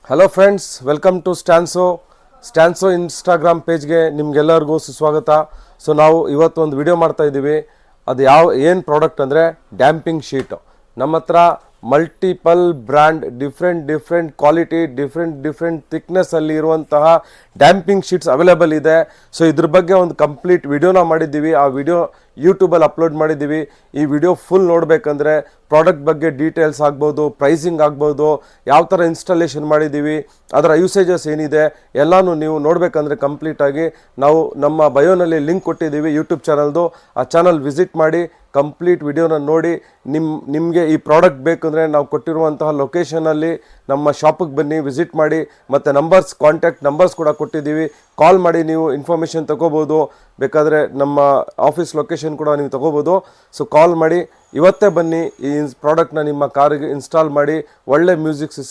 Hello friends, welcome to ಸ್ಟ್ಯಾನ್ಸೋ Instagram ಪೇಜ್ಗೆ ನಿಮ್ಗೆಲ್ಲರಿಗೂ ಸುಸ್ವಾಗತ. ಸೊ ನಾವು ಇವತ್ತು ಒಂದು ವಿಡಿಯೋ ಮಾಡ್ತಾ ಇದ್ದೀವಿ. ಅದು ಏನು ಪ್ರಾಡಕ್ಟ್ ಅಂದರೆ ಡ್ಯಾಂಪಿಂಗ್ ಶೀಟ್. ನಮ್ಮ ಹತ್ರ multiple brand, different quality, different ಥಿಕ್ನೆಸ್ಸಲ್ಲಿ ಇರುವಂತಹ ಡ್ಯಾಂಪಿಂಗ್ ಶೀಟ್ಸ್ ಅವೈಲೇಬಲ್ ಇದೆ. ಸೊ ಇದ್ರ ಬಗ್ಗೆ ಒಂದು ಕಂಪ್ಲೀಟ್ ವಿಡಿಯೋನ ಮಾಡಿದ್ದೀವಿ. ಆ ವಿಡಿಯೋ ಯೂಟ್ಯೂಬಲ್ಲಿ ಅಪ್ಲೋಡ್ ಮಾಡಿದ್ದೀವಿ. ಈ ವಿಡಿಯೋ ಫುಲ್ ನೋಡಬೇಕಂದ್ರೆ ಪ್ರಾಡಕ್ಟ್ ಬಗ್ಗೆ ಡೀಟೇಲ್ಸ್ ಆಗ್ಬೋದು, ಪ್ರೈಸಿಂಗ್ ಆಗ್ಬೋದು, ಯಾವ ಥರ ಇನ್ಸ್ಟಾಲೇಷನ್ ಮಾಡಿದ್ದೀವಿ, ಅದರ ಯೂಸೇಜಸ್ ಏನಿದೆ ಎಲ್ಲನೂ ನೀವು ನೋಡಬೇಕಂದ್ರೆ ಕಂಪ್ಲೀಟಾಗಿ ನಾವು ನಮ್ಮ ಬಯೋನಲ್ಲಿ ಲಿಂಕ್ ಕೊಟ್ಟಿದ್ದೀವಿ ಯೂಟ್ಯೂಬ್ ಚಾನಲ್ದು. ಆ ಚಾನಲ್ ವಿಸಿಟ್ ಮಾಡಿ ಕಂಪ್ಲೀಟ್ ವಿಡಿಯೋನ ನೋಡಿ. ನಿಮಗೆ ಈ ಪ್ರಾಡಕ್ಟ್ ಬೇಕಂದರೆ ನಾವು ಕೊಟ್ಟಿರುವಂತಹ ಲೊಕೇಶನಲ್ಲಿ ನಮ್ಮ ಶಾಪಿಗೆ ಬನ್ನಿ, ವಿಸಿಟ್ ಮಾಡಿ. ಮತ್ತು ಕಾಂಟ್ಯಾಕ್ಟ್ ನಂಬರ್ಸ್ ಕೂಡ ಕೊಟ್ಟಿದ್ದೀವಿ. ಕಾಲ್ ಮಾಡಿ ನೀವು ಇನ್ಫಾರ್ಮೇಷನ್ ತೊಗೋಬೋದು. ಬೇಕಾದರೆ ನಮ್ಮ ಆಫೀಸ್ ಲೊಕೇಶನ್ ಕೂಡ ನೀವು ತೊಗೋಬೋದು. ಸೊ ಕಾಲ್ ಮಾಡಿ ಇವತ್ತೇ ಬನ್ನಿ, ಈ ಪ್ರಾಡಕ್ಟ್ನ ನಿಮ್ಮ ಕಾರಿಗೆ ಇನ್ಸ್ಟಾಲ್ ಮಾಡಿ. ಒಳ್ಳೆ ಮ್ಯೂಸಿಕ್ ಸಿಸ್ಟಮ್